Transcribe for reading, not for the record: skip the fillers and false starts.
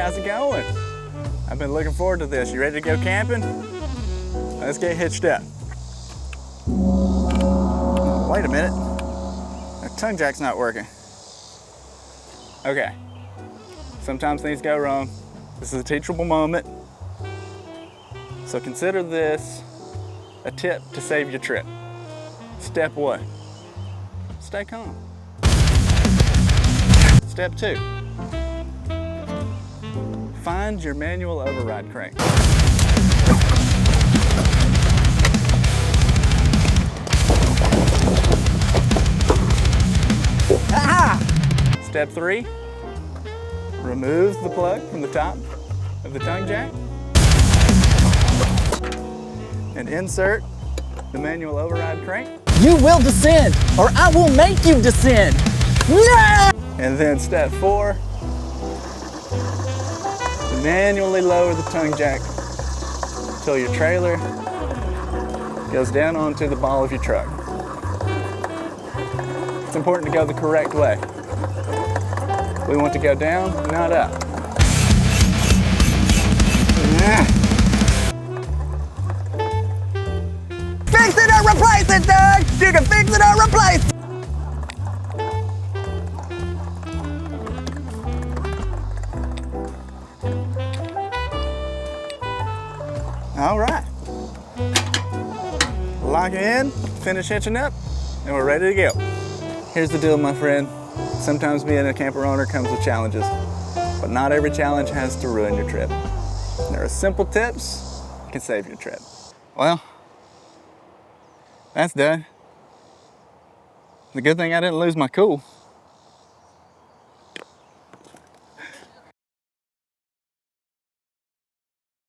how's it going? I've been looking forward to this. You ready to go camping? Let's get hitched up. Wait a minute. The tongue jack's not working. Okay. Sometimes things go wrong. This is a teachable moment. So consider this a tip to save your trip. Step 1, stay calm. Step 2, find your manual override crank. Aha! Step 3, remove the plug from the top of the tongue jack and insert the manual override crank. You will descend, or I will make you descend. No! And then step 4, manually lower the tongue jack until your trailer goes down onto the ball of your truck. It's important to go the correct way. We want to go down, not up. Fix it or replace it, Doug! You can fix it or replace it! All right. Lock it in, finish hitching up, and we're ready to go. Here's the deal, my friend. Sometimes being a camper owner comes with challenges, but not every challenge has to ruin your trip. There are simple tips that can save your trip. Well, that's done. The good thing I didn't lose my cool.